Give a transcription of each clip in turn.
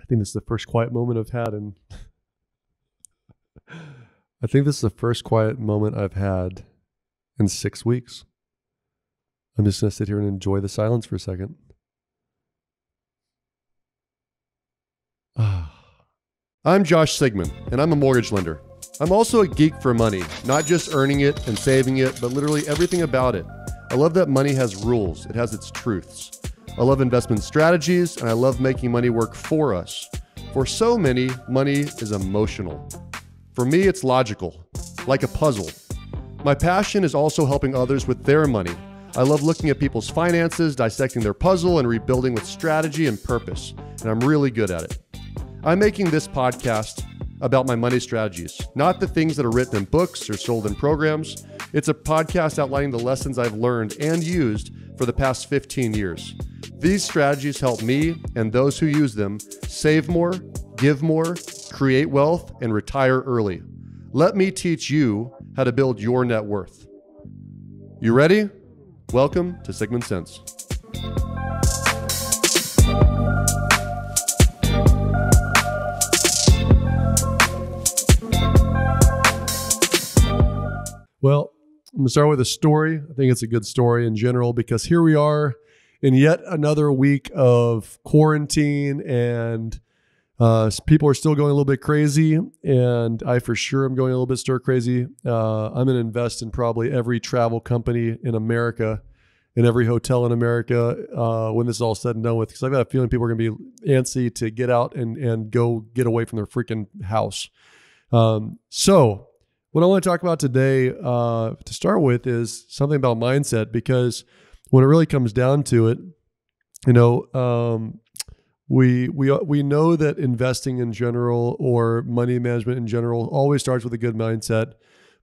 think this is the first quiet moment I've had in I think this is the first quiet moment I've had in 6 weeks. I'm just going to sit here and enjoy the silence for a second. I'm Josh Sigman, and I'm a mortgage lender. I'm also a geek for money, not just earning it and saving it, but literally everything about it. I love that money has rules. It has its truths. I love investment strategies, and I love making money work for us. For so many, money is emotional. For me, it's logical, like a puzzle. My passion is also helping others with their money. I love looking at people's finances, dissecting their puzzle, and rebuilding with strategy and purpose, and I'm really good at it. I'm making this podcast about my money strategies, not the things that are written in books or sold in programs. It's a podcast outlining the lessons I've learned and used for the past 15 years. These strategies help me and those who use them save more, give more, create wealth, and retire early. Let me teach you how to build your net worth. You ready? Welcome to Sigman Sense. Well, I'm going to start with a story. I think it's a good story in general because here we are in yet another week of quarantine and people are still going a little bit crazy, and I for sure am going a little bit stir crazy. I'm going to invest in probably every travel company in America and every hotel in America when this is all said and done with, because I've got a feeling people are going to be antsy to get out and go get away from their freaking house. So what I want to talk about today to start with is something about mindset, because when it really comes down to it, you know, we know that investing in general or money management in general always starts with a good mindset.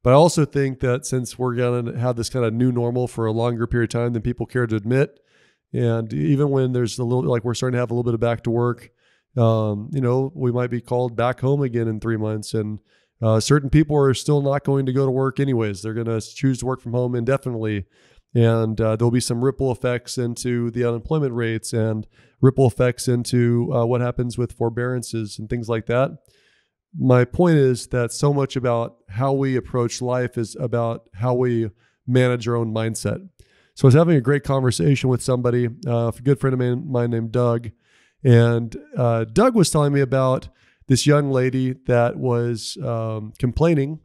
But I also think that since we're going to have this kind of new normal for a longer period of time than people care to admit, and even when there's a little, like we're starting to have a little bit of back to work, you know, we might be called back home again in 3 months, and certain people are still not going to go to work anyways. They're going to choose to work from home indefinitely. And there'll be some ripple effects into the unemployment rates and ripple effects into what happens with forbearances and things like that. My point is that so much about how we approach life is about how we manage our own mindset. So I was having a great conversation with somebody, a good friend of mine named Doug. And Doug was telling me about this young lady that was complaining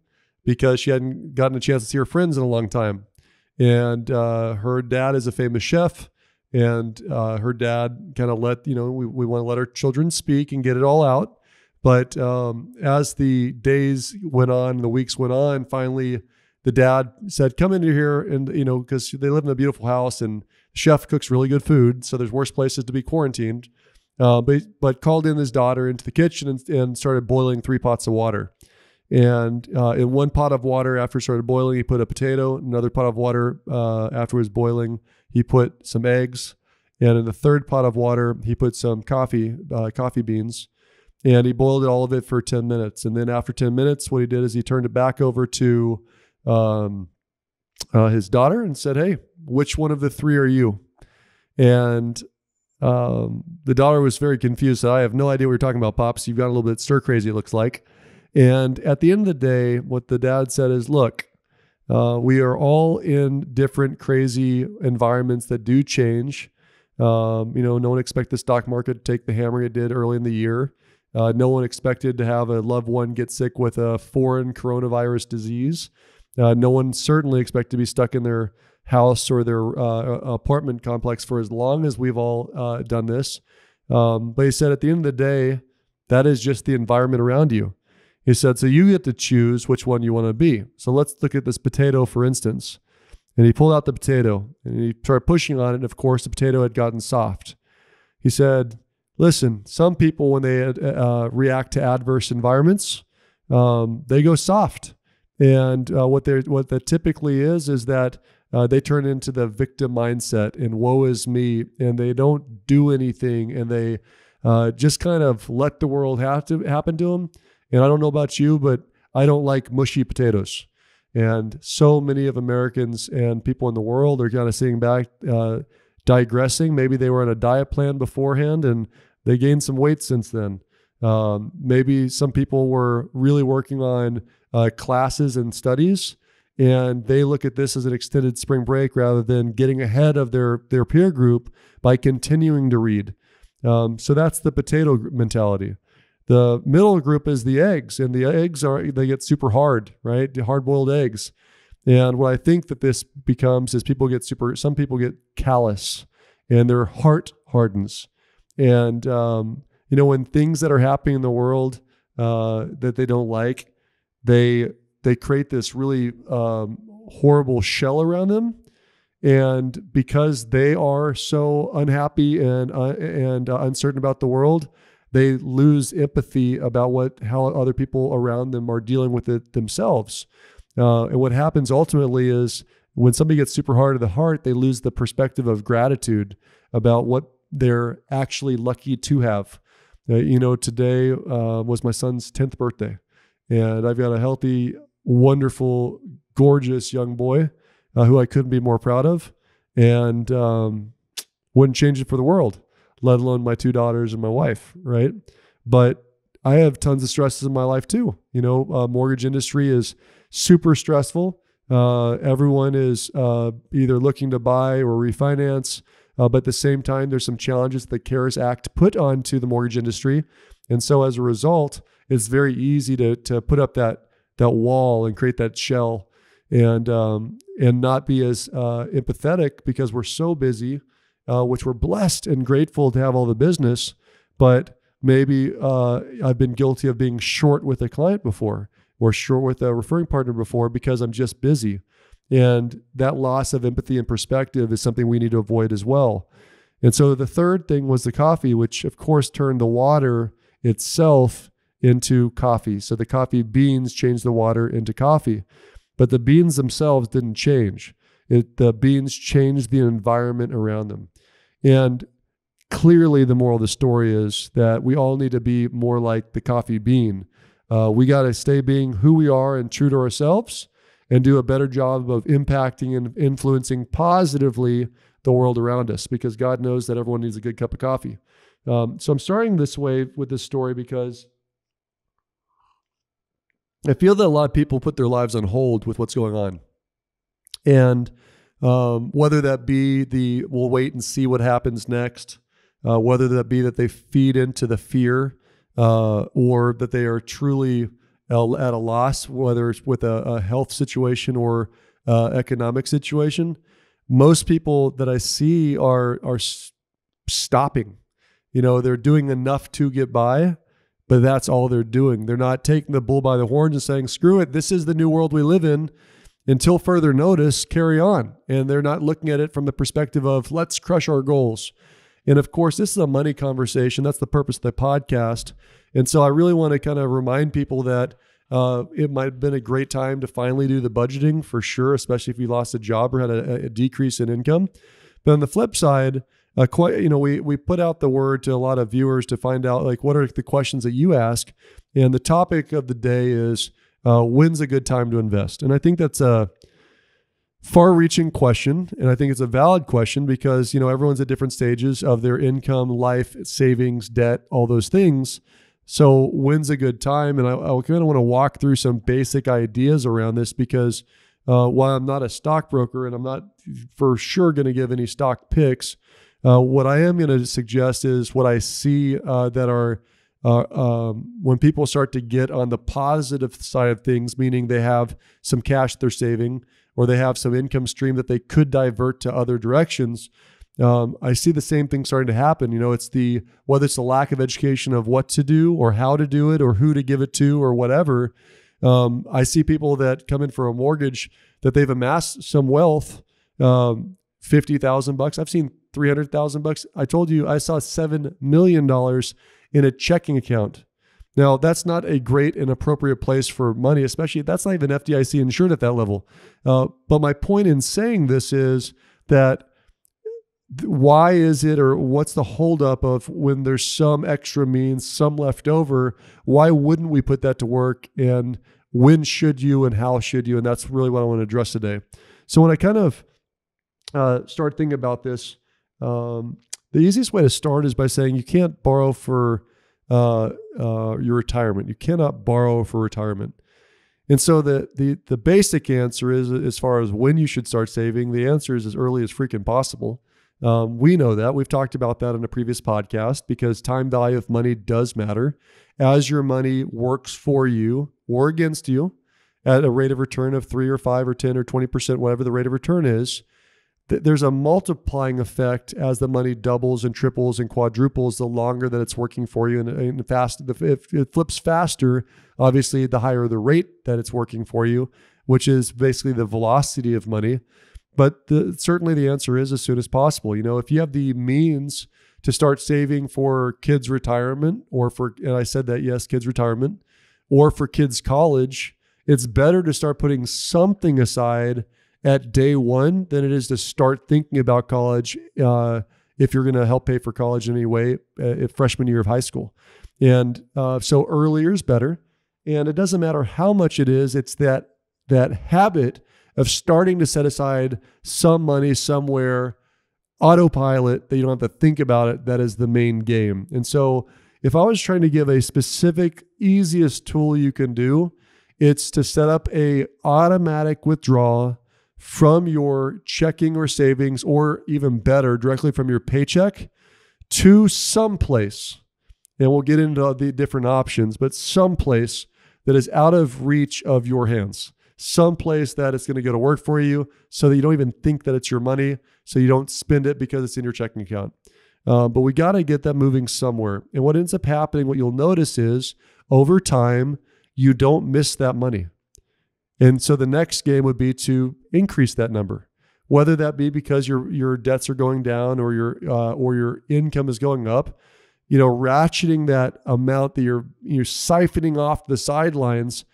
because she hadn't gotten a chance to see her friends in a long time. And her dad is a famous chef, and her dad kind of let, you know, we want to let our children speak and get it all out. But as the days went on, the weeks went on, finally the dad said, come into here, and, you know, because they live in a beautiful house and the chef cooks really good food, so there's worse places to be quarantined. But called in his daughter into the kitchen and started boiling 3 pots of water. And in one pot of water, after it started boiling, he put a potato. Another pot of water, after it was boiling, he put some eggs. And in the third pot of water, he put some coffee beans. And he boiled all of it for 10 minutes. And then after 10 minutes, what he did is he turned it back over to his daughter and said, hey, which one of the 3 are you? And the daughter was very confused. Said, I have no idea what you're talking about, Pops. You've got a little bit stir crazy, it looks like. And at the end of the day, what the dad said is, look, we are all in different crazy environments that do change. You know, no one expected the stock market to take the hammer it did early in the year. No one expected to have a loved one get sick with a foreign coronavirus disease. No one certainly expected to be stuck in their house or their apartment complex for as long as we've all done this. But he said at the end of the day, that is just the environment around you. He said, so you get to choose which one you want to be. So let's look at this potato, for instance. And he pulled out the potato and he started pushing on it. And of course, the potato had gotten soft. He said, listen, some people, when they react to adverse environments, they go soft. And what that typically is that they turn into the victim mindset and woe is me, and they don't do anything, and they just kind of let the world happen to them. And I don't know about you, but I don't like mushy potatoes. And so many of Americans and people in the world are kind of sitting back, digressing. Maybe they were on a diet plan beforehand and they gained some weight since then. Maybe some people were really working on classes and studies, and they look at this as an extended spring break rather than getting ahead of their peer group by continuing to read. So that's the potato mentality. The middle group is the eggs, and the eggs they get super hard, right? The hard-boiled eggs. And what I think that this becomes is some people get callous and their heart hardens. And, when things that are happening in the world that they don't like, they create this really horrible shell around them. And because they are so unhappy and uncertain about the world, they lose empathy about how other people around them are dealing with it themselves. And what happens ultimately is when somebody gets super hard of the heart, they lose the perspective of gratitude about what they're actually lucky to have. Today was my son's 10th birthday, and I've got a healthy, wonderful, gorgeous young boy who I couldn't be more proud of, and wouldn't change it for the world, let alone my 2 daughters and my wife, right? But I have tons of stresses in my life too. Mortgage industry is super stressful. Everyone is either looking to buy or refinance, but at the same time, there's some challenges the CARES Act put onto the mortgage industry. And so as a result, it's very easy to put up that wall and create that shell and not be as empathetic because we're so busy, which we're blessed and grateful to have all the business. But maybe I've been guilty of being short with a client before or short with a referring partner before because I'm just busy. And that loss of empathy and perspective is something we need to avoid as well. And so the third thing was the coffee, which of course turned the water itself into coffee. So the coffee beans changed the water into coffee, but the beans themselves didn't change. The beans changed the environment around them. And clearly the moral of the story is that we all need to be more like the coffee bean. We got to stay being who we are and true to ourselves and do a better job of impacting and influencing positively the world around us, because God knows that everyone needs a good cup of coffee. So I'm starting this way with this story because I feel that a lot of people put their lives on hold with what's going on. And whether that be we'll wait and see what happens next, whether that be that they feed into the fear or that they are truly at a loss, whether it's with a health situation or economic situation. Most people that I see are stopping. They're doing enough to get by, but that's all they're doing. They're not taking the bull by the horns and saying, screw it, this is the new world we live in. Until further notice, carry on. And they're not looking at it from the perspective of let's crush our goals. And of course, this is a money conversation. That's the purpose of the podcast. And so I really want to kind of remind people that it might have been a great time to finally do the budgeting for sure, especially if you lost a job or had a decrease in income. But on the flip side, we put out the word to a lot of viewers to find out what are the questions that you ask. And the topic of the day is when's a good time to invest? And I think that's a far-reaching question, and I think it's a valid question because everyone's at different stages of their income, life, savings, debt, all those things. So when's a good time? And I kind of want to walk through some basic ideas around this because while I'm not a stockbroker and I'm not for sure going to give any stock picks, what I am going to suggest is what I see that are when people start to get on the positive side of things, meaning they have some cash they're saving or they have some income stream that they could divert to other directions. I see the same thing starting to happen. It's whether it's the lack of education of what to do or how to do it or who to give it to or whatever. I see people that come in for a mortgage that they've amassed some wealth, $50,000. I've seen $300,000. I told you I saw $7 million in a checking account. Now, that's not a great and appropriate place for money, especially that's not even FDIC insured at that level. But my point in saying this is that why is it, or what's the holdup of when there's some extra means, some left over, why wouldn't we put that to work? And when should you and how should you? And that's really what I want to address today. So when I kind of start thinking about this, the easiest way to start is by saying you can't borrow for your retirement. You cannot borrow for retirement. And so the basic answer is, as far as when you should start saving, the answer is as early as freaking possible. We know that. We've talked about that in a previous podcast, because time value of money does matter. As your money works for you or against you at a rate of return of 3 or 5 or 10 or 20%, whatever the rate of return is, there's a multiplying effect as the money doubles and triples and quadruples the longer that it's working for you. And fast, if it flips faster, obviously the higher the rate that it's working for you, which is basically the velocity of money. But certainly the answer is as soon as possible. If you have the means to start saving for kids' retirement, and I said that, yes, kids' retirement, or for kids' college, it's better to start putting something aside at day one than it is to start thinking about college if you're going to help pay for college in any way, freshman year of high school. And so earlier is better. And it doesn't matter how much it is. It's that habit of starting to set aside some money somewhere, autopilot, that you don't have to think about it, that is the main game. And so if I was trying to give a specific, easiest tool you can do, it's to set up a automatic withdrawal from your checking or savings, or even better, directly from your paycheck to someplace. And we'll get into the different options, but someplace that is out of reach of your hands. Someplace that it's going to go to work for you, so that you don't even think that it's your money, so you don't spend it because it's in your checking account. But we got to get that moving somewhere. And what ends up happening, what you'll notice is, over time, you don't miss that money. And so the next game would be to increase that number, whether that be because your debts are going down or your income is going up. Ratcheting that amount that you're siphoning off the sidelines,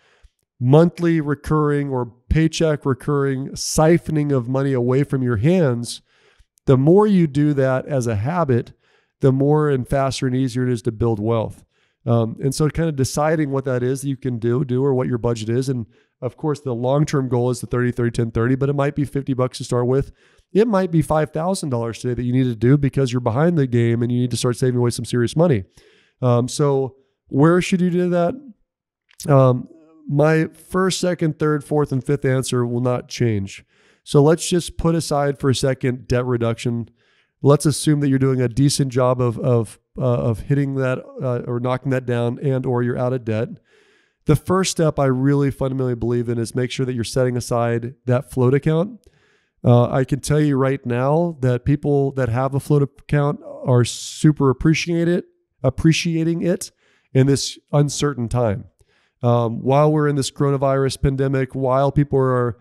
monthly recurring or paycheck recurring siphoning of money away from your hands. The more you do that as a habit, the more and faster and easier it is to build wealth. And so kind of deciding what that is that you can do or what your budget is. And of course, the long-term goal is the 30, 30, 10, 30, but it might be $50 to start with. It might be $5,000 today that you need to do because you're behind the game and you need to start saving away some serious money. So where should you do that? My first, second, third, fourth, and fifth answer will not change. So let's just put aside for a second debt reduction. Let's assume that you're doing a decent job of hitting that or knocking that down, and or you're out of debt. The first step I really fundamentally believe in is make sure that you're setting aside that float account. I can tell you right now that people that have a float account are super appreciating it in this uncertain time. While we're in this coronavirus pandemic, while people are,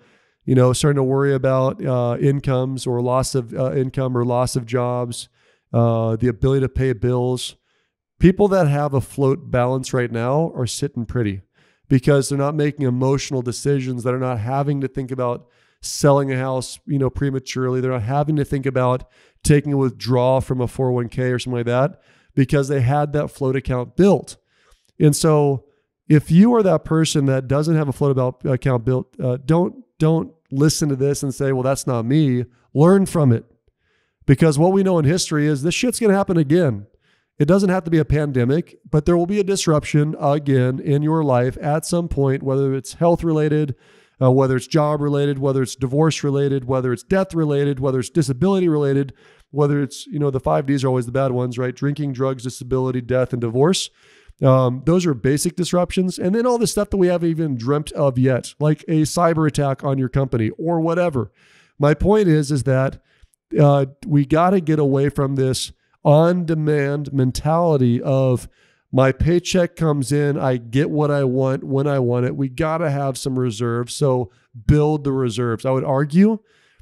starting to worry about incomes or loss of income or loss of jobs, the ability to pay bills, people that have a float balance right now are sitting pretty because they're not making emotional decisions. They're not having to think about selling a house, prematurely. They're not having to think about taking a withdrawal from a 401k or something like that because they had that float account built. And so if you are that person that doesn't have a float account built, don't listen to this and say, well, that's not me. Learn from it. Because what we know in history is this shit's going to happen again. It doesn't have to be a pandemic, but there will be a disruption again in your life at some point, whether it's health related, whether it's job related, whether it's divorce related, whether it's death related, whether it's disability related, whether it's, the 5 Ds are always the bad ones, right? Drinking, drugs, disability, death, and divorce. Those are basic disruptions. And then all the stuff that we haven't even dreamt of yet, like a cyber attack on your company or whatever. My point is that we got to get away from this on-demand mentality of my paycheck comes in, I get what I want when I want it. We got to have some reserves. So build the reserves. I would argue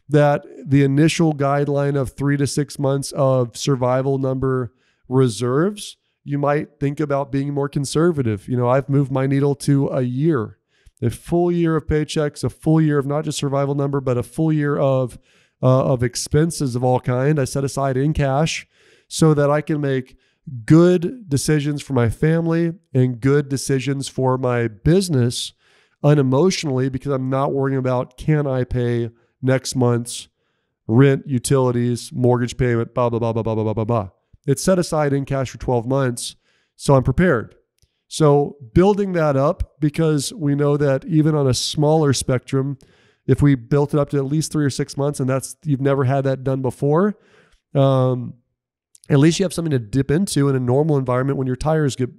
that the initial guideline of 3 to 6 months of survival number reserves, you might think about being more conservative. I've moved my needle to a year, a full year of paychecks, a full year of not just survival number, but a full year of expenses of all kind. I set aside in cash so that I can make good decisions for my family and good decisions for my business unemotionally, because I'm not worrying about, can I pay next month's rent, utilities, mortgage payment, blah, blah, blah, blah, blah, blah, blah, blah. It's set aside in cash for 12 months So I'm prepared. So building that up, because we know that even on a smaller spectrum, if we built it up to at least 3 or 6 months, and you've never had that done before, at least you have something to dip into in a normal environment when your tires get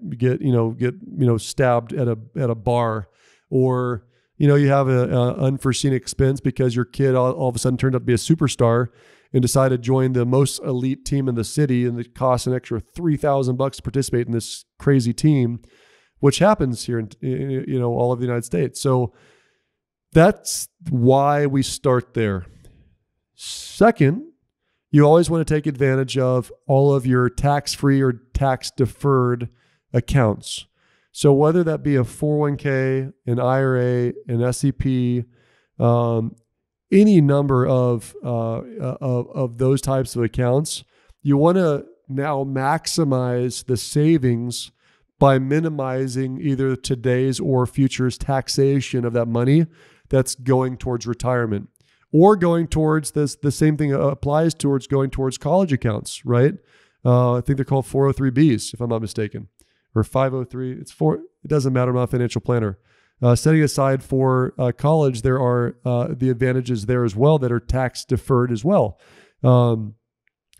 stabbed at a bar, or you have an unforeseen expense because your kid all of a sudden turned out to be a superstar and decided to join the most elite team in the city, and it costs an extra $3,000 to participate in this crazy team, which happens here in all of the United States. So that's why we start there. Second, you always want to take advantage of all of your tax-free or tax-deferred accounts. So whether that be a 401k, an IRA, an SEP, any number of those types of accounts, you want to now maximize the savings by minimizing either today's or future's taxation of that money that's going towards retirement, or going towards this. The same thing applies towards going towards college accounts, right? I think they're called 403Bs, if I'm not mistaken, or 503. It doesn't matter. I'm not a financial planner. Setting aside for college, there are the advantages there as well that are tax deferred as well.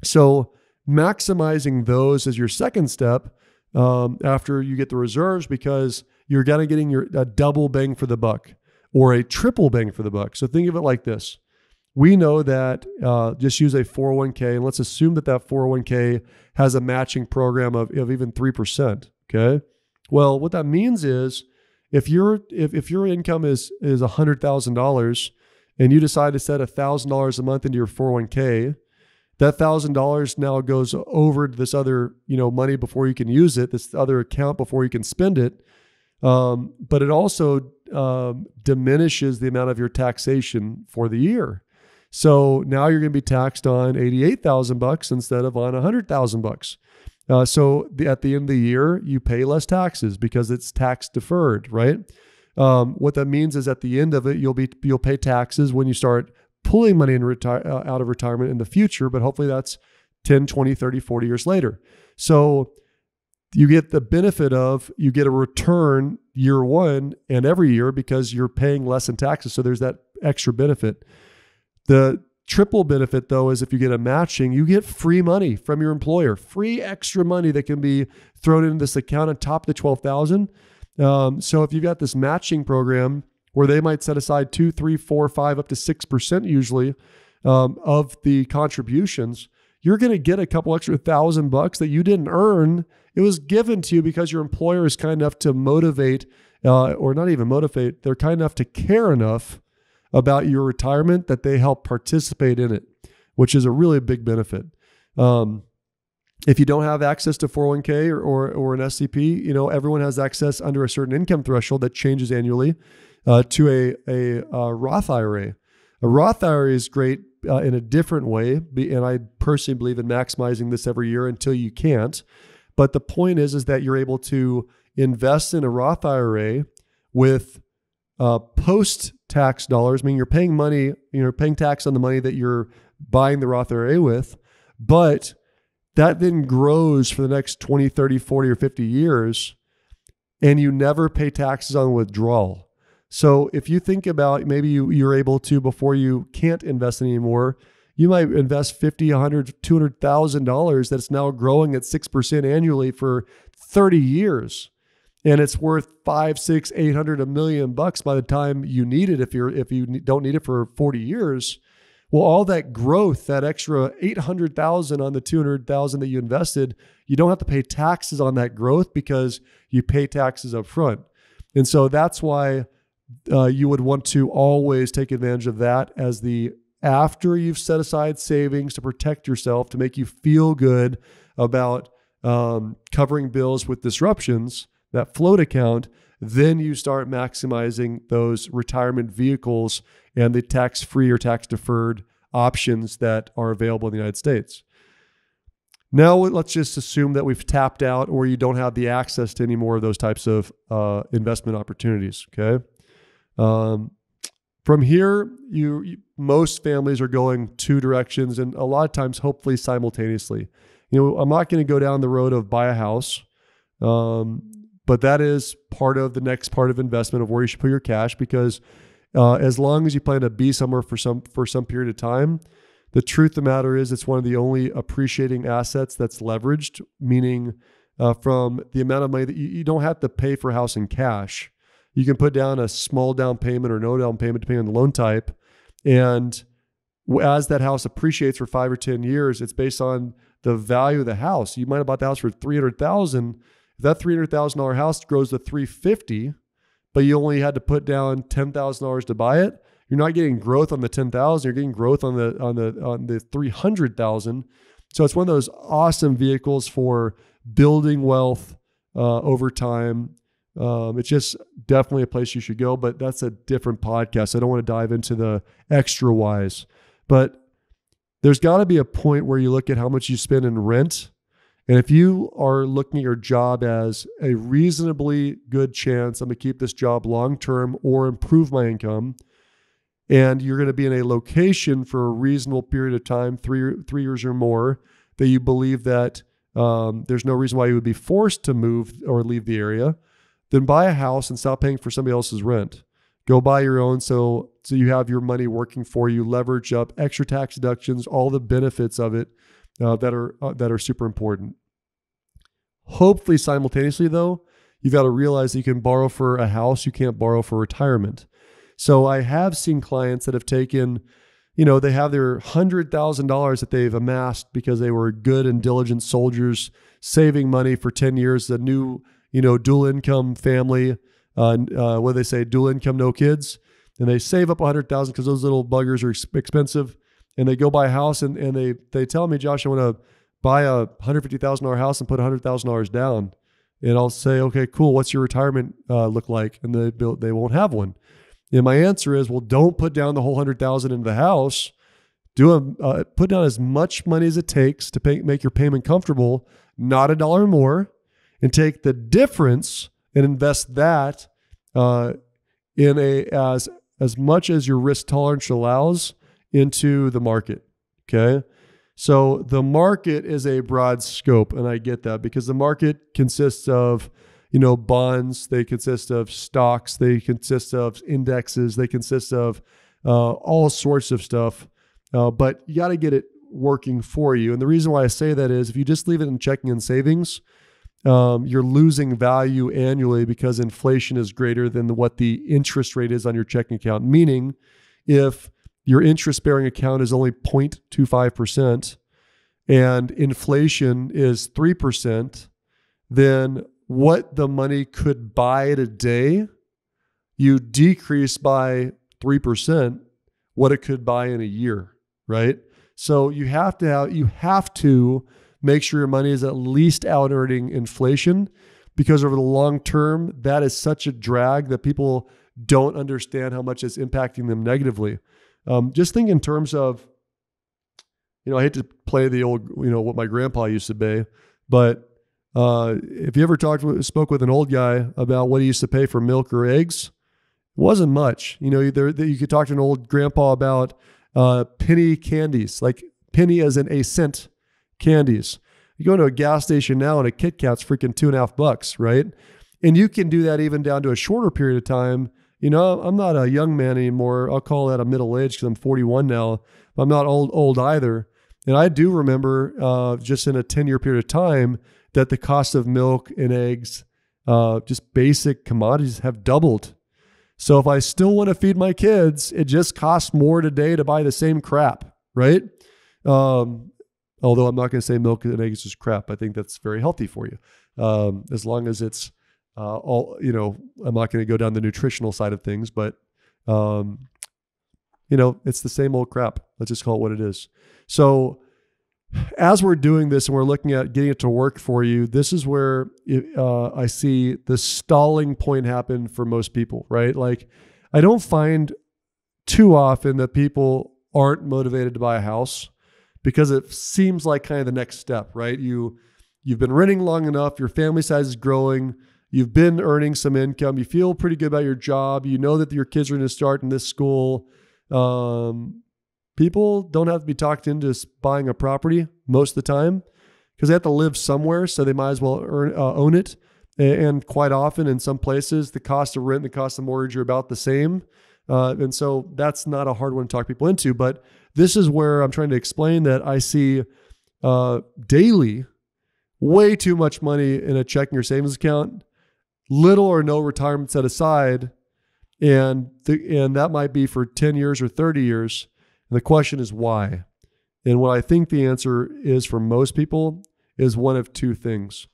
So maximizing those as your second step after you get the reserves, because you're kind of getting a double bang for the buck or a triple bang for the buck. So think of it like this. We know that just use a 401k, and let's assume that 401k has a matching program of even 3%. Okay. Well, what that means is if your income is $100,000 and you decide to set $1,000 a month into your 401k, that $1,000 now goes over to this other money before you can use it, this other account before you can spend it. But it also diminishes the amount of your taxation for the year. So now you're going to be taxed on $88,000 instead of on $100,000. So at the end of the year, you pay less taxes because it's tax deferred, right? What that means is at the end of it, you'll pay taxes when you start pulling money out of retirement in the future, but hopefully that's 10, 20, 30, 40 years later. So you get the benefit of, you get a return year one and every year because you're paying less in taxes. So there's that extra benefit. The triple benefit, though, is if you get a matching, you get free money from your employer, free extra money that can be thrown into this account on top of the $12,000. So if you've got this matching program where they might set aside 2, 3, 4, 5, up to 6% usually of the contributions, you're going to get a couple extra $1,000 that you didn't earn. It was given to you because your employer is kind enough to motivate, or not even motivate, they're kind enough to care enough about your retirement that they help participate in it, which is a really big benefit. If you don't have access to 401k or an SEP, everyone has access under a certain income threshold that changes annually to a Roth IRA. A Roth IRA is great in a different way, and I personally believe in maximizing this every year until you can't. But the point is that you're able to invest in a Roth IRA with post-tax dollars, meaning you're paying tax on the money that you're buying the Roth IRA with, but that then grows for the next 20, 30, 40, or 50 years, and you never pay taxes on withdrawal. So if you think about maybe you're able to, before you can't invest anymore, you might invest $50, $100, $200,000 that's now growing at 6% annually for 30 years. And it's worth $500, $600, $800, $1 million by the time you need it. If you don't need it for 40 years, well, all that growth, that extra $800,000 on the $200,000 that you invested, you don't have to pay taxes on that growth because you pay taxes up front. And so that's why you would want to always take advantage of that as after you've set aside savings to protect yourself, to make you feel good about covering bills with disruptions, that float account, then you start maximizing those retirement vehicles and the tax-free or tax-deferred options that are available in the United States. Now, let's just assume that we've tapped out or you don't have the access to any more of those types of investment opportunities, okay? From here, most families are going two directions, and a lot of times, hopefully simultaneously. I'm not going to go down the road of buy a house. But that is part of the next part of investment of where you should put your cash, because as long as you plan to be somewhere for some period of time, the truth of the matter is it's one of the only appreciating assets that's leveraged, meaning from the amount of money that you don't have to pay for a house in cash. You can put down a small down payment or no down payment depending on the loan type. And as that house appreciates for 5 or 10 years, it's based on the value of the house. You might have bought the house for $300,000. If that $300,000 house grows to $350,000, but you only had to put down $10,000 to buy it, you're not getting growth on the $10,000. You're getting growth on the $300,000. So it's one of those awesome vehicles for building wealth over time. It's just definitely a place you should go, but that's a different podcast. I don't want to dive into the extra whys, but there's got to be a point where you look at how much you spend in rent. And if you are looking at your job as a reasonably good chance, I'm going to keep this job long-term or improve my income, and you're going to be in a location for a reasonable period of time, three years or more, that you believe that there's no reason why you would be forced to move or leave the area, then buy a house and stop paying for somebody else's rent. Go buy your own so you have your money working for you, leverage up, extra tax deductions, all the benefits of it that are super important. Hopefully simultaneously though, you've got to realize that you can borrow for a house, you can't borrow for retirement. So I have seen clients that have taken, they have their $100,000 that they've amassed because they were good and diligent soldiers saving money for 10 years, a new, dual income family, what do they say? Dual income, no kids. And they save up $100,000 because those little buggers are expensive. And they go buy a house and they tell me, Josh, I want to buy a $150,000 house and put $100,000 down. And I'll say, okay, cool. What's your retirement look like? And they won't have one. And my answer is, well, don't put down the whole $100,000 into the house. Put down as much money as it takes to make your payment comfortable, not a dollar more, and take the difference and invest that in as much as your risk tolerance allows into the market. Okay. So the market is a broad scope, and I get that because the market consists of, bonds, they consist of stocks, they consist of indexes, they consist of all sorts of stuff. But you got to get it working for you. And the reason why I say that is if you just leave it in checking and savings, you're losing value annually because inflation is greater than what the interest rate is on your checking account. Meaning if your interest-bearing account is only 0.25% and inflation is 3%, then what the money could buy today, you decrease by 3% what it could buy in a year, right? So you have to make sure your money is at least out earning inflation, because over the long term, that is such a drag that people don't understand how much it's impacting them negatively. Just think in terms of, I hate to play the old, what my grandpa used to be, but if you ever spoke with an old guy about what he used to pay for milk or eggs, it wasn't much. You could talk to an old grandpa about penny candies, like penny as in a cent candies. You go to a gas station now and a Kit Kat's freaking $2.50, right? And you can do that even down to a shorter period of time. I'm not a young man anymore. I'll call that a middle age because I'm 41 now. I'm not old either. And I do remember just in a 10-year period of time that the cost of milk and eggs, just basic commodities, have doubled. So if I still want to feed my kids, it just costs more today to buy the same crap, right? Although I'm not going to say milk and eggs is crap. I think that's very healthy for you. As long as it's I'm not going to go down the nutritional side of things, but it's the same old crap. Let's just call it what it is. So as we're doing this and we're looking at getting it to work for you, this is where I see the stalling point happen for most people, right? Like I don't find too often that people aren't motivated to buy a house because it seems like kind of the next step, right? You've been renting long enough, your family size is growing, you've been earning some income, you feel pretty good about your job, you know that your kids are going to start in this school. People don't have to be talked into buying a property most of the time. because they have to live somewhere, so they might as well own it. And quite often in some places, the cost of rent and the cost of mortgage are about the same. And so that's not a hard one to talk people into. But this is where I'm trying to explain that I see daily way too much money in a checking or savings account, little or no retirement set aside, and that might be for 10 years or 30 years. And the question is why? And what I think the answer is for most people is one of two things.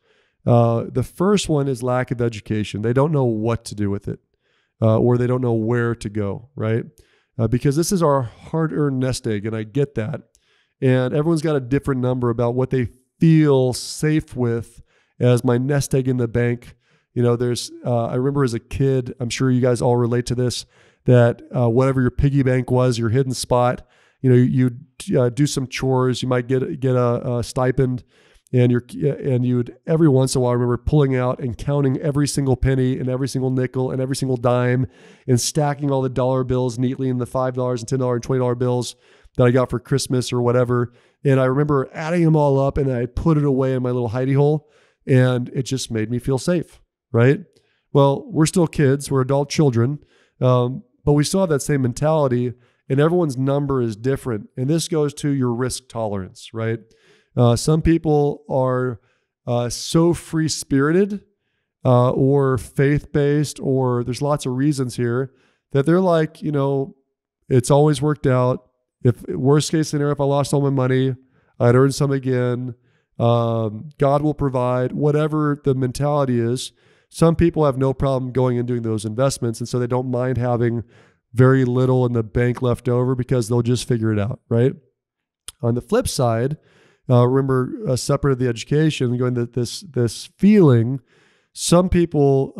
The first one is lack of education. They don't know what to do with it, or they don't know where to go, right? Because this is our hard-earned nest egg, and I get that. And everyone's got a different number about what they feel safe with as my nest egg in the bank. You know, I remember as a kid, I'm sure you guys all relate to this, that whatever your piggy bank was, your hidden spot, you know, you do some chores, you might get a stipend, and you'd every once in a while, I remember pulling out and counting every single penny and every single nickel and every single dime and stacking all the dollar bills neatly in the $5 and $10 and $20 bills that I got for Christmas or whatever. And I remember adding them all up and I put it away in my little hidey hole, and it just made me feel safe, right? Well, we're still kids, we're adult children, but we still have that same mentality, and everyone's number is different. And this goes to your risk tolerance, right? Some people are so free-spirited or faith-based, or there's lots of reasons here that they're like, you know, it's always worked out. If worst case scenario, if I lost all my money, I'd earn some again. God will provide, whatever the mentality is. Some people have no problem going and doing those investments, and so they don't mind having very little in the bank left over because they'll just figure it out, right? On the flip side, remember, separate of the education, going to this feeling, some people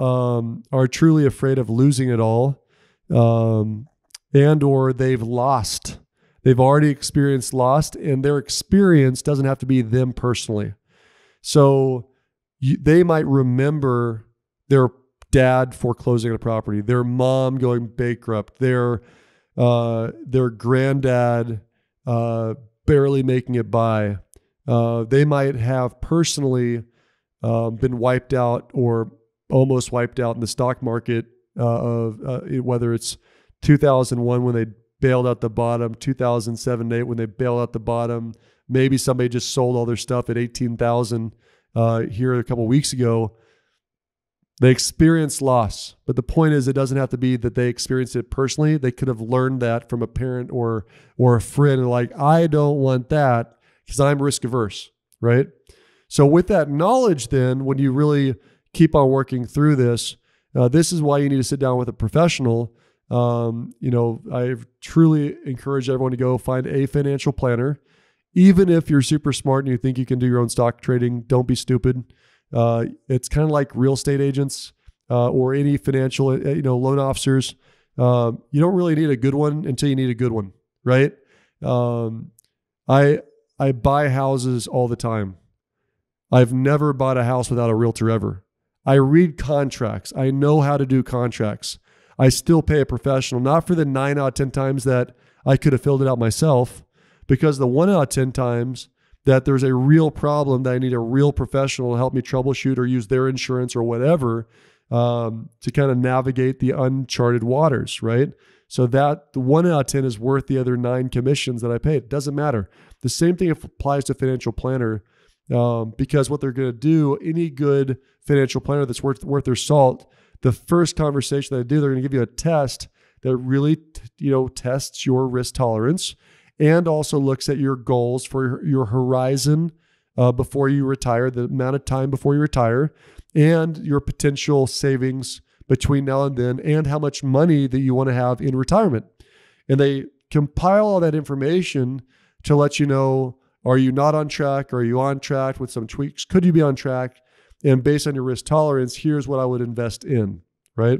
are truly afraid of losing it all, and or they've lost. They've already experienced loss, and their experience doesn't have to be them personally. So they might remember their dad foreclosing on a property, their mom going bankrupt, their granddad barely making it by. They might have personally been wiped out or almost wiped out in the stock market of whether it's 2001 when they bailed out the bottom, 2007-8 when they bailed out the bottom. Maybe somebody just sold all their stuff at 18,000 here a couple of weeks ago. They experienced loss, but the point is, it doesn't have to be that they experienced it personally. They could have learned that from a parent or a friend, and like, I don't want that because I'm risk averse, right? So with that knowledge, then when you really keep on working through this, this is why you need to sit down with a professional. I truly encourage everyone to go find a financial planner. Even if you're super smart and you think you can do your own stock trading, don't be stupid. It's kind of like real estate agents or any financial, loan officers. You don't really need a good one until you need a good one, right? I buy houses all the time. I've never bought a house without a realtor ever. I read contracts. I know how to do contracts. I still pay a professional, not for the 9 out of 10 times that I could have filled it out myself, because the 1 out of 10 times that there's a real problem that I need a real professional to help me troubleshoot or use their insurance or whatever to kind of navigate the uncharted waters, right? So that the 1 out of 10 is worth the other 9 commissions that I paid. It doesn't matter. The same thing applies to financial planner because what they're going to do, any good financial planner that's worth their salt, the first conversation they do, they're going to give you a test that really, tests your risk tolerance and also looks at your goals for your horizon before you retire, the amount of time before you retire, and your potential savings between now and then, and how much money that you want to have in retirement. And they compile all that information to let you know, are you not on track? Are you on track with some tweaks? Could you be on track? And based on your risk tolerance, here's what I would invest in, right?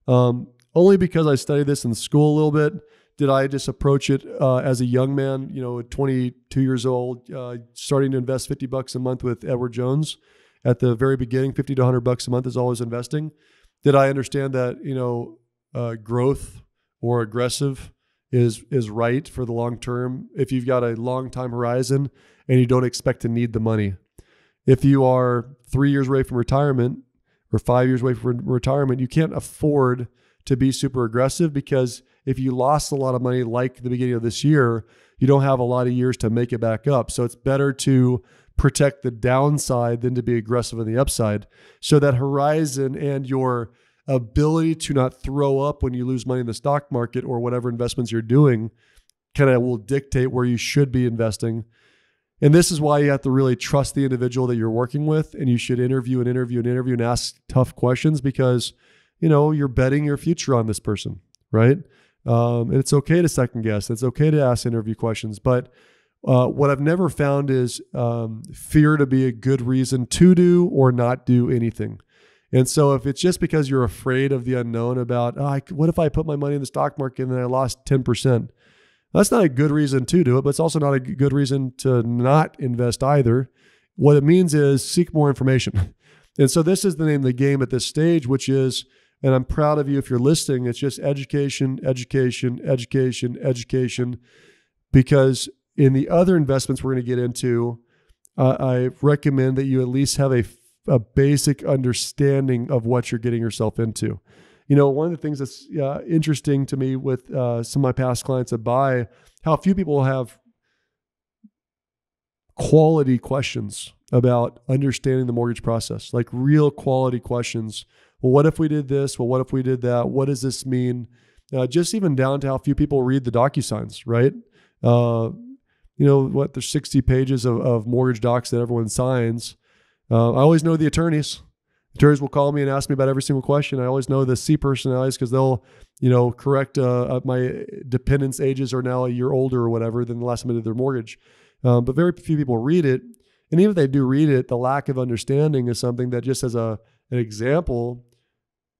Only because I studied this in school a little bit, did I just approach it as a young man, at 22 years old, starting to invest $50 a month with Edward Jones at the very beginning. $50 to $100 a month is always investing. Did I understand that, growth or aggressive is right for the long term. If you've got a long time horizon and you don't expect to need the money. If you are 3 years away from retirement or 5 years away from retirement, you can't afford to be super aggressive, because if you lost a lot of money like the beginning of this year, you don't have a lot of years to make it back up. So it's better to protect the downside than to be aggressive on the upside. So that horizon and your ability to not throw up when you lose money in the stock market or whatever investments you're doing kind of will dictate where you should be investing. And this is why you have to really trust the individual that you're working with, and you should interview and ask tough questions, because, you know, you're betting your future on this person, right? And it's okay to second guess. It's okay to ask interview questions. But what I've never found is fear to be a good reason to do or not do anything. And so if it's just because you're afraid of the unknown about, what if I put my money in the stock market and then I lost 10%? That's not a good reason to do it, but it's also not a good reason to not invest either. What it means is seek more information. And so this is the name of the game at this stage, which is, and I'm proud of you if you're listening, it's just education, education, education, education. Because in the other investments we're going to get into, I recommend that you at least have a basic understanding of what you're getting yourself into. You know, one of the things that's interesting to me with some of my past clients that buy, how few people have quality questions about understanding the mortgage process, like real quality questions. Well, what if we did this? Well, what if we did that? What does this mean? Just even down to how few people read the DocuSigns, right? You know, what, there's 60 pages of mortgage docs that everyone signs. I always know the attorneys. Attorneys will call me and ask me about every single question. I always know the C personalities, because they'll, you know, correct my dependents' ages are now a year older or whatever than the last time I did their mortgage. But very few people read it. And even if they do read it, the lack of understanding is something that, just as an example,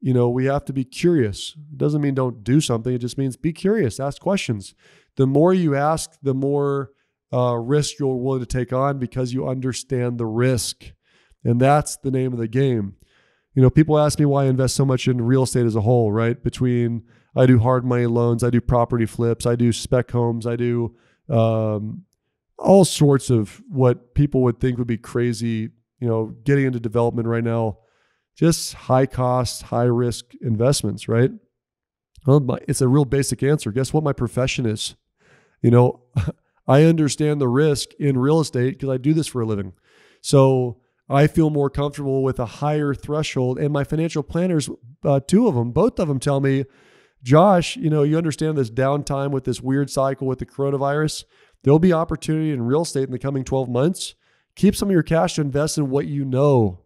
you know, we have to be curious. It doesn't mean don't do something. It just means be curious, ask questions. The more you ask, the more risk you're willing to take on, because you understand the risk. And that's the name of the game. You know, people ask me why I invest so much in real estate as a whole, right? Between, I do hard money loans, I do property flips, I do spec homes, I do all sorts of what people would think would be crazy, you know, getting into development right now, just high cost, high risk investments, right? Well, it's a real basic answer. Guess what my profession is? You know, I understand the risk in real estate because I do this for a living. So I feel more comfortable with a higher threshold. And my financial planners, both of them tell me, Josh, you know, you understand this downtime with this weird cycle with the coronavirus. There'll be opportunity in real estate in the coming 12 months. Keep some of your cash to invest in what you know.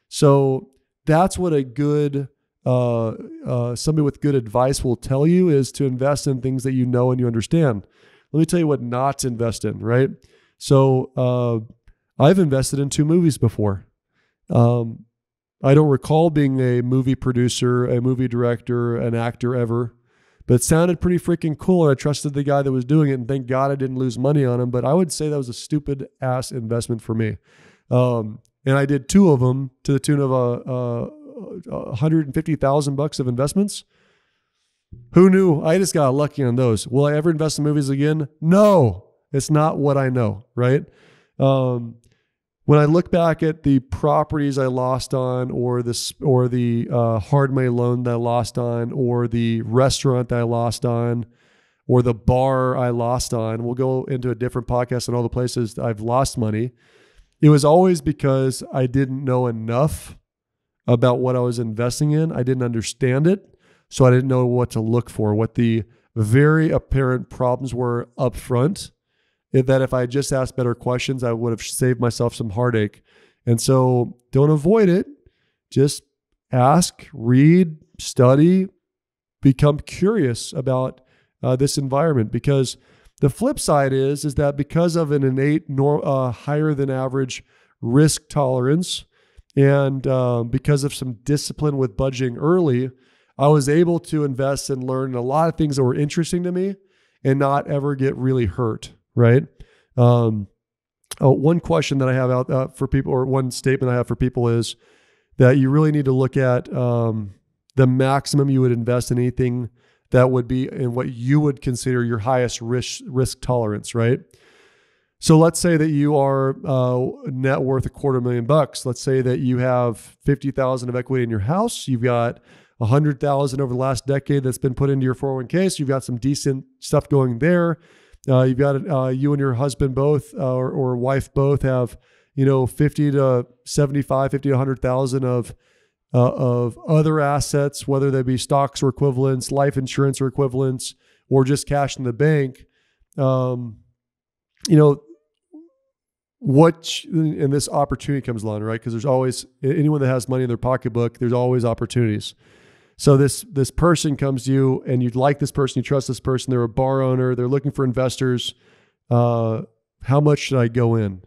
So that's what a good, somebody with good advice will tell you, is to invest in things that you know and you understand. Let me tell you what not to invest in, right? So I've invested in 2 movies before. I don't recall being a movie producer, a movie director, an actor ever, but it sounded pretty freaking cool. And I trusted the guy that was doing it, and thank God I didn't lose money on him. But I would say that was a stupid ass investment for me. And I did 2 of them to the tune of $150,000 of investments. Who knew? I just got lucky on those. Will I ever invest in movies again? No, it's not what I know, right? When I look back at the properties I lost on, or the hard money loan that I lost on, or the restaurant that I lost on, or the bar I lost on, we'll go into a different podcast on all the places I've lost money. It was always because I didn't know enough about what I was investing in. I didn't understand it, so I didn't know what to look for, what the very apparent problems were up front. That if I just asked better questions, I would have saved myself some heartache. And so don't avoid it. Just ask, read, study, become curious about this environment. Because the flip side is that because of an innate higher than average risk tolerance, and because of some discipline with budgeting early, I was able to invest and learn a lot of things that were interesting to me and not ever get really hurt. Right. One question that I have out for people, or one statement I have for people, is that you really need to look at the maximum you would invest in anything that would be in what you would consider your highest risk tolerance, right? So let's say that you are net worth $250,000. Let's say that you have $50,000 of equity in your house. You've got $100,000 over the last decade that's been put into your 401k. So you've got some decent stuff going there. You've got you and your husband both or wife both have 50 to 75, 50 to 100,000 of other assets, whether they be stocks or equivalents, life insurance or equivalents, or just cash in the bank. And this opportunity comes along, right? Because there's always, anyone that has money in their pocketbook, there's always opportunities. So this person comes to you and you like this person, you trust this person, they're a bar owner, they're looking for investors. How much should I go in?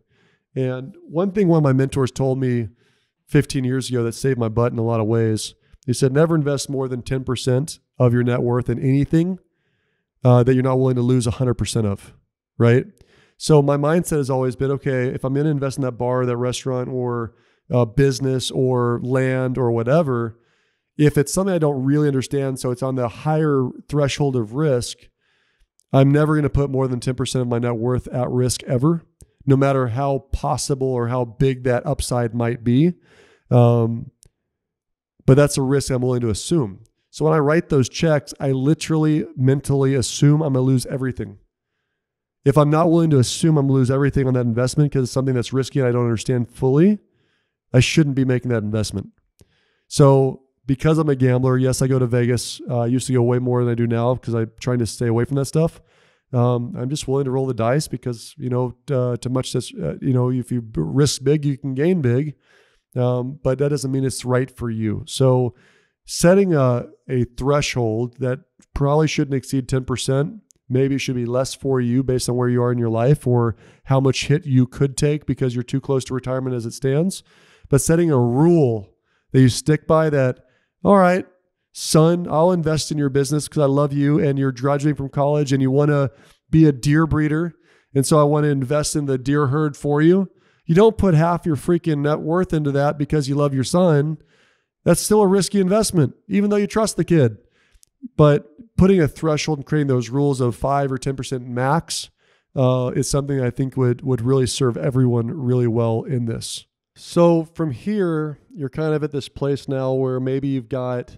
And one thing one of my mentors told me 15 years ago that saved my butt in a lot of ways, he said, never invest more than 10% of your net worth in anything that you're not willing to lose 100% of, right? So my mindset has always been, okay, if I'm going to invest in that bar, that restaurant, or business or land or whatever, if it's something I don't really understand, so it's on the higher threshold of risk, I'm never going to put more than 10% of my net worth at risk ever, no matter how possible or how big that upside might be. But that's a risk I'm willing to assume. So when I write those checks, I literally mentally assume I'm going to lose everything. If I'm not willing to assume I'm going to lose everything on that investment because it's something that's risky and I don't understand fully, I shouldn't be making that investment. So because I'm a gambler, yes, I go to Vegas. I used to go way more than I do now because I'm trying to stay away from that stuff. I'm just willing to roll the dice because, to much this, if you risk big, you can gain big. But that doesn't mean it's right for you. So setting a threshold that probably shouldn't exceed 10%, maybe it should be less for you based on where you are in your life or how much hit you could take because you're too close to retirement as it stands. But setting a rule that you stick by that, all right, son, I'll invest in your business because I love you and you're graduating from college and you want to be a deer breeder. And so I want to invest in the deer herd for you. You don't put half your freaking net worth into that because you love your son. That's still a risky investment, even though you trust the kid. But putting a threshold and creating those rules of 5 or 10% max is something I think would really serve everyone really well in this. So from here, you're kind of at this place now where maybe you've got,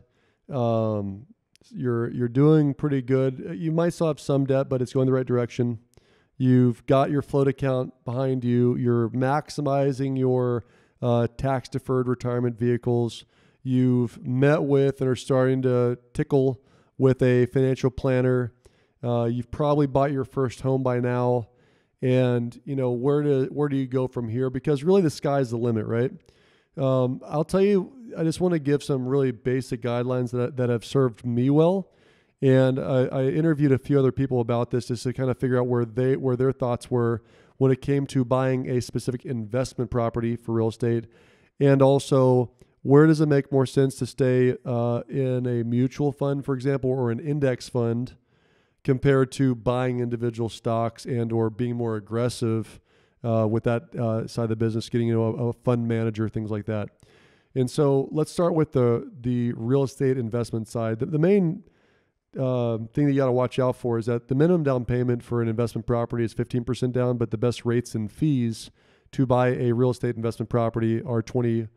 you're doing pretty good. You might still have some debt, but it's going the right direction. You've got your float account behind you. You're maximizing your tax-deferred retirement vehicles. You've met with and are starting to tickle with a financial planner. You've probably bought your first home by now. And, where do you go from here? Because really the sky's the limit, right? I'll tell you, I just want to give some really basic guidelines that have served me well. And I interviewed a few other people about this just to kind of figure out where their thoughts were when it came to buying a specific investment property for real estate. And also, where does it make more sense to stay in a mutual fund, for example, or an index fund compared to buying individual stocks and or being more aggressive with that side of the business, getting a fund manager, things like that. And so let's start with the real estate investment side. The main thing that you got to watch out for is that the minimum down payment for an investment property is 15% down, but the best rates and fees to buy a real estate investment property are 20%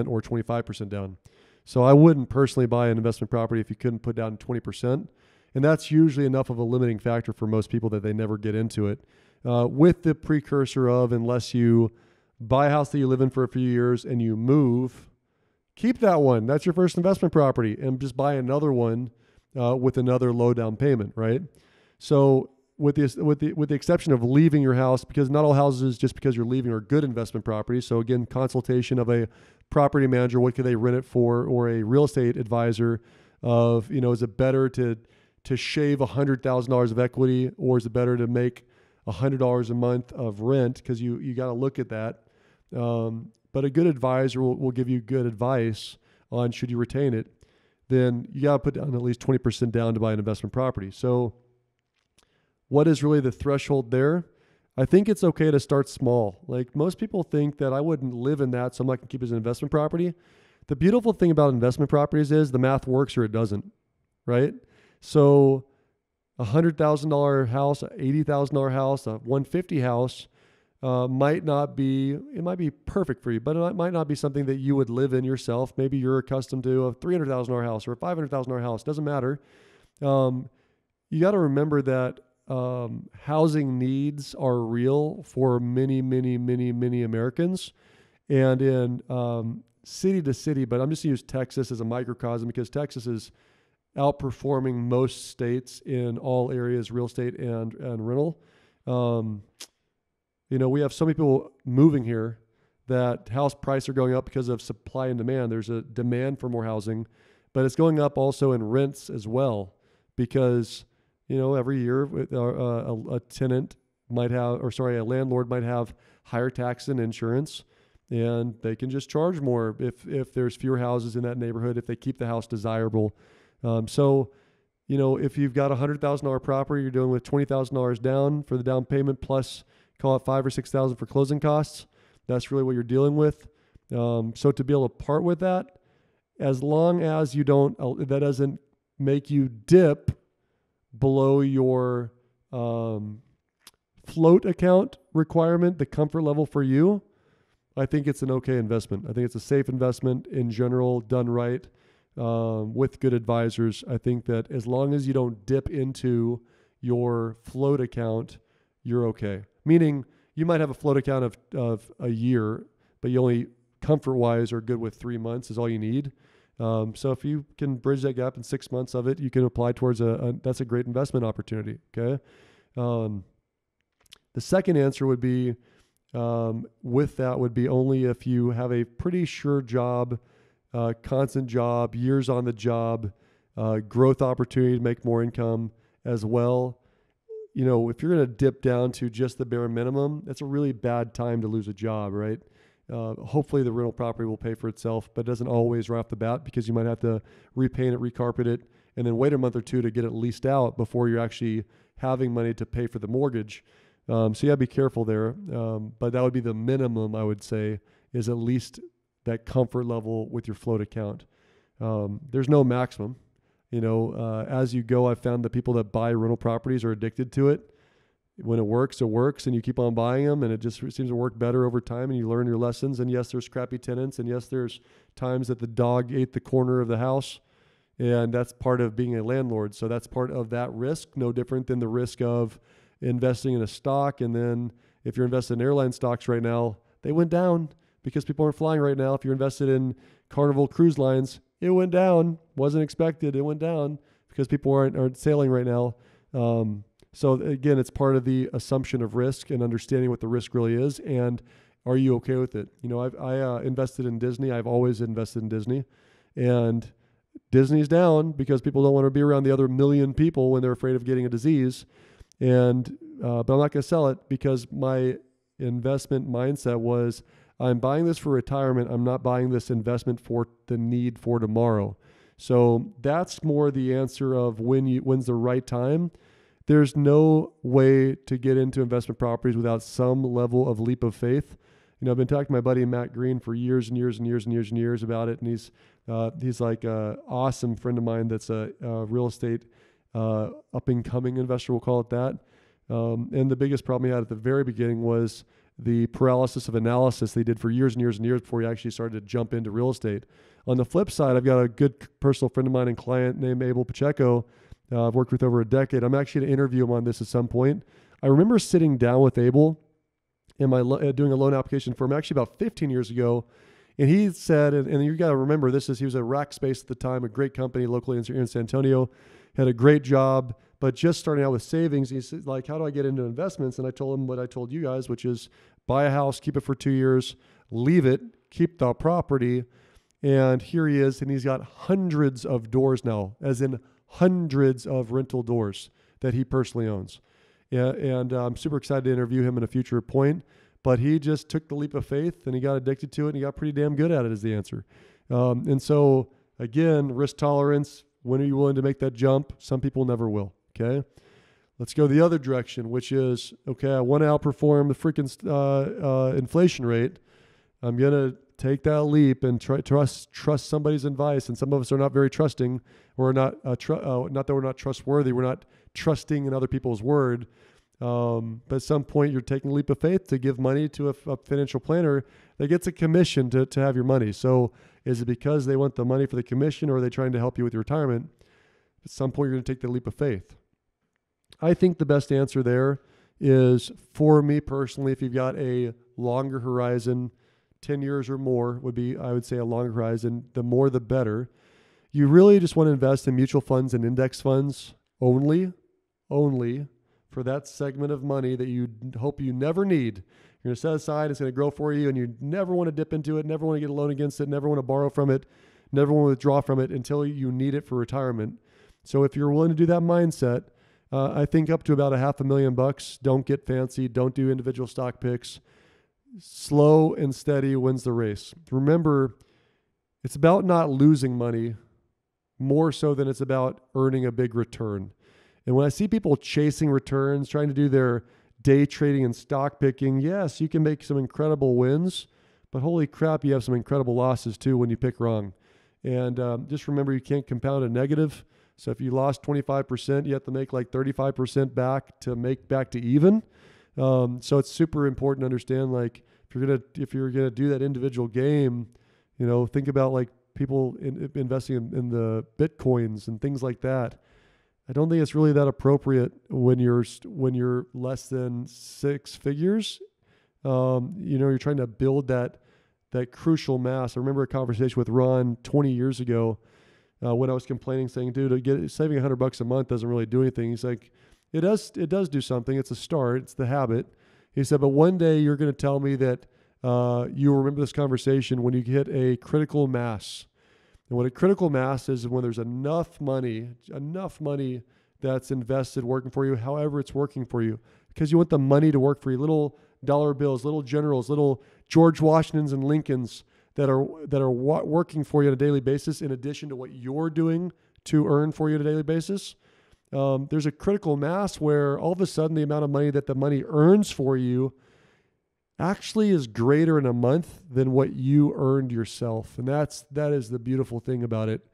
or 25% down. So I wouldn't personally buy an investment property if you couldn't put down 20%. And that's usually enough of a limiting factor for most people that they never get into it. With the precursor of, unless you buy a house that you live in for a few years and you move, keep that one. That's your first investment property, and just buy another one with another low down payment, right? So with the exception of leaving your house, because not all houses just because you're leaving are good investment properties. So again, consultation of a property manager, what could they rent it for, or a real estate advisor of, is it better to shave $100,000 of equity, or is it better to make $100 a month of rent? Because you got to look at that. But a good advisor will give you good advice on should you retain it. Then you got to put down at least 20% down to buy an investment property. So what is really the threshold there? I think it's okay to start small. Like most people think that I wouldn't live in that, so I'm not going to keep it as an investment property. The beautiful thing about investment properties is the math works or it doesn't, right? So $100,000 house, a $80,000 house, a $150,000 house might not be, it might be perfect for you, but it might not be something that you would live in yourself. Maybe you're accustomed to a $300,000 house or a $500,000 house. Doesn't matter. You got to remember that housing needs are real for many, many, many, many Americans. And in city to city, but I'm just going to use Texas as a microcosm because Texas is outperforming most states in all areas, real estate and rental. We have so many people moving here that house prices are going up because of supply and demand. There's a demand for more housing, but it's going up also in rents as well because, every year a tenant might have, a landlord might have higher tax and insurance, and they can just charge more if there's fewer houses in that neighborhood, if they keep the house desirable. If you've got a $100,000 property, you're dealing with $20,000 down for the down payment plus call it $5,000 or $6,000 for closing costs. That's really what you're dealing with. So to be able to part with that, as long as you don't, that doesn't make you dip below your float account requirement, the comfort level for you, I think it's an okay investment. I think it's a safe investment in general, done right, with good advisors. I think that as long as you don't dip into your float account, you're okay. Meaning you might have a float account of a year, but you only comfort-wise are good with 3 months is all you need. So if you can bridge that gap in 6 months of it, you can apply towards that's a great investment opportunity. Okay. The second answer would be, with that would be only if you have a pretty sure job, constant job, years on the job, growth opportunity to make more income as well. If you're going to dip down to just the bare minimum, that's a really bad time to lose a job, right? Hopefully the rental property will pay for itself, but it doesn't always right off the bat because you might have to repaint it, recarpet it, and then wait a month or two to get it leased out before you're actually having money to pay for the mortgage. So you gotta be careful there. But that would be the minimum, I would say, is at least that comfort level with your float account. There's no maximum. As you go, I've found that people that buy rental properties are addicted to it. When it works, and you keep on buying them, and it just seems to work better over time, and you learn your lessons. And yes, there's crappy tenants, and yes, there's times that the dog ate the corner of the house, and that's part of being a landlord. So that's part of that risk, no different than the risk of investing in a stock. And then if you're invested in airline stocks right now, they went down because people aren't flying right now. If you're invested in Carnival Cruise Lines, it went down. Wasn't expected. It went down because people aren't sailing right now. So again, it's part of the assumption of risk and understanding what the risk really is. And are you okay with it? I invested in Disney. I've always invested in Disney, and Disney's down because people don't want to be around the other million people when they're afraid of getting a disease. And, but I'm not going to sell it because my investment mindset was, I'm buying this for retirement. I'm not buying this investment for the need for tomorrow. So that's more the answer of when's the right time. There's no way to get into investment properties without some level of leap of faith. I've been talking to my buddy Matt Green for years and years and years and years and years about it. And he's like an awesome friend of mine that's a real estate up and coming investor, we'll call it that. And the biggest problem he had at the very beginning was the paralysis of analysis they did for years and years and years before he actually started to jump into real estate. On the flip side, I've got a good personal friend of mine and client named Abel Pacheco. I've worked with over a decade. I'm actually going to interview him on this at some point. I remember sitting down with Abel in doing a loan application for him actually about 15 years ago. And he said, and you got to remember he was at Rackspace at the time, a great company locally in San Antonio, had a great job, but just starting out with savings. He said, how do I get into investments? And I told him what I told you guys, which is buy a house, keep it for 2 years, leave it, keep the property. And here he is, and he's got hundreds of doors now, as in hundreds of rental doors that he personally owns. Yeah, and I'm super excited to interview him in a future point, but he just took the leap of faith and he got addicted to it and he got pretty damn good at it is the answer. And so again, risk tolerance, when are you willing to make that jump? Some people never will. Okay. Let's go the other direction, which is, okay, I want to outperform the freaking inflation rate. I'm going to take that leap and trust somebody's advice. And some of us are not very trusting. We're not not that we're not trustworthy. We're not trusting in other people's word. But at some point, you're taking a leap of faith to give money to a financial planner that gets a commission to have your money. So is it because they want the money for the commission, or are they trying to help you with your retirement? At some point, you're going to take the leap of faith. I think the best answer there is, for me personally, if you've got a longer horizon, 10 years or more would be, I would say, a longer horizon. The more, the better. You really just want to invest in mutual funds and index funds only for that segment of money that you hope you never need. You're going to set aside, it's going to grow for you, and you never want to dip into it, never want to get a loan against it, never want to borrow from it, never want to withdraw from it until you need it for retirement. So if you're willing to do that mindset, I think up to about $500,000. Don't get fancy. Don't do individual stock picks. Slow and steady wins the race. Remember, it's about not losing money more so than it's about earning a big return. And when I see people chasing returns, trying to do their day trading and stock picking, yes, you can make some incredible wins, but holy crap, you have some incredible losses too when you pick wrong. And just remember, you can't compound a negative. So if you lost 25%, you have to make like 35% back to make back to even. So it's super important to understand, like, if you're gonna do that individual game, think about like people investing in the Bitcoins and things like that. I don't think it's really that appropriate when you're less than six figures. You're trying to build that crucial mass. I remember a conversation with Ron 20 years ago when I was complaining, saying, "Dude, saving $100 a month doesn't really do anything." He's like, "It does do something. It's a start. It's the habit." He said, "But one day you're going to tell me that you remember this conversation when you hit a critical mass." And what a critical mass is when there's enough money that's invested working for you, however it's working for you, because you want the money to work for you. Little dollar bills, little generals, little George Washingtons and Lincolns that are working for you on a daily basis, in addition to what you're doing to earn for you on a daily basis. There's a critical mass where all of a sudden the amount of money that the money earns for you actually is greater in a month than what you earned yourself. And that is the beautiful thing about it.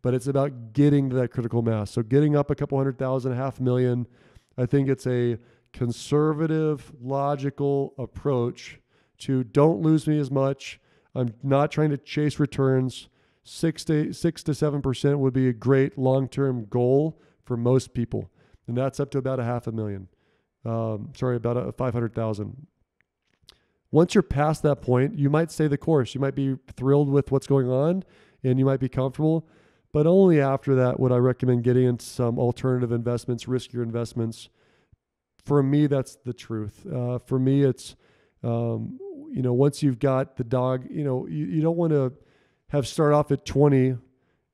But it's about getting to that critical mass. So getting up a couple 100,000, $500,000, I think it's a conservative, logical approach to don't lose me as much. I'm not trying to chase returns. 6 to 7% would be a great long-term goal for most people. And that's up to about $500,000. About 500,000. Once you're past that point, you might stay the course. You might be thrilled with what's going on and you might be comfortable, but only after that would I recommend getting into some alternative investments, riskier investments. For me, that's the truth. For me, it's, once you've got the dog, you don't want to start off at 20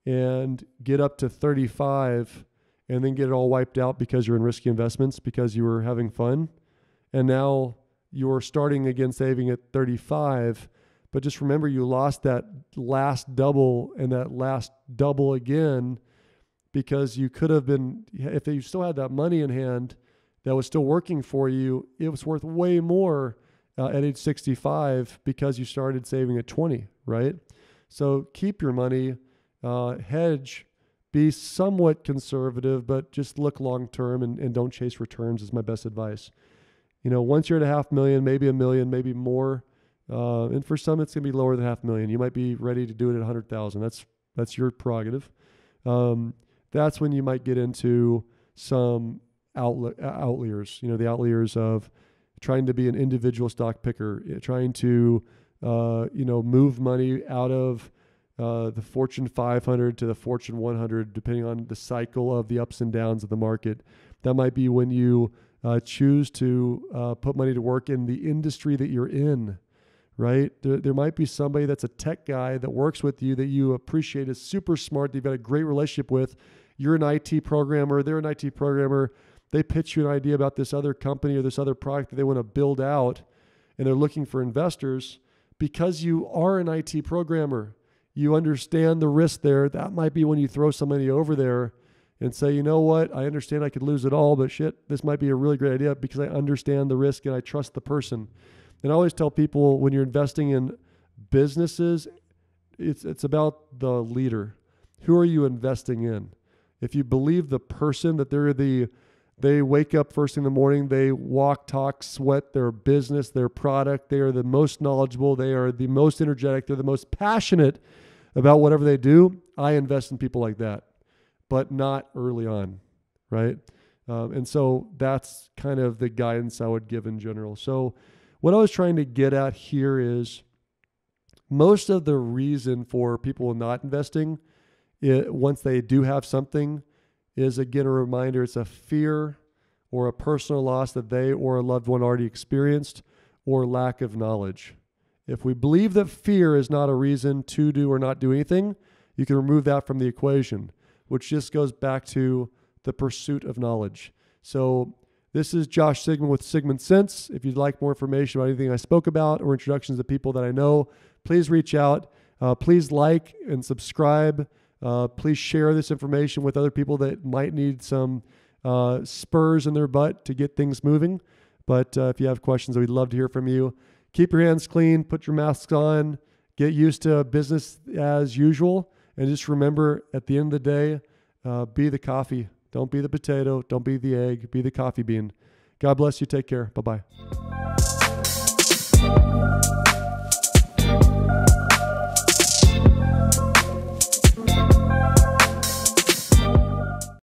and get up to 35 and then get it all wiped out because you're in risky investments because you were having fun. And now you're starting again saving at 35, but just remember you lost that last double and that last double again because you could have been, if you still had that money in hand that was still working for you, it was worth way more at age 65 because you started saving at 20, right? So keep your money, hedge, be somewhat conservative, but just look long-term and don't chase returns is my best advice. Once you're at $500,000, maybe $1 million, maybe more, and for some it's gonna be lower than $500,000. You might be ready to do it at 100,000. That's your prerogative. That's when you might get into some outliers. The outliers of trying to be an individual stock picker, trying to move money out of the Fortune 500 to the Fortune 100, depending on the cycle of the ups and downs of the market. That might be when you choose to put money to work in the industry that you're in, right? There might be somebody that's a tech guy that works with you that you appreciate, is super smart, that you've got a great relationship with. You're an IT programmer, they're an IT programmer. They pitch you an idea about this other company or this other product that they want to build out, and they're looking for investors. Because you are an IT programmer, you understand the risk there. That might be when you throw somebody over there and say, you know what, I understand I could lose it all, but shit, this might be a really great idea because I understand the risk and I trust the person. And I always tell people when you're investing in businesses, it's about the leader. Who are you investing in? If you believe the person that they wake up first thing in the morning, they walk, talk, sweat their business, their product, they are the most knowledgeable, they are the most energetic, they're the most passionate about whatever they do, I invest in people like that, but not early on, right? And so that's kind of the guidance I would give in general. So what I was trying to get at here is most of the reason for people not investing once they do have something is, again, a reminder, it's a fear or a personal loss that they or a loved one already experienced, or lack of knowledge. If we believe that fear is not a reason to do or not do anything, you can remove that from the equation, which just goes back to the pursuit of knowledge. So this is Josh Sigman with Sigman Sense. If you'd like more information about anything I spoke about or introductions to people that I know, please reach out. Please like and subscribe. Please share this information with other people that might need some spurs in their butt to get things moving. But if you have questions, we'd love to hear from you. Keep your hands clean, put your masks on, get used to business as usual, and just remember, at the end of the day, be the coffee. Don't be the potato. Don't be the egg. Be the coffee bean. God bless you. Take care. Bye-bye.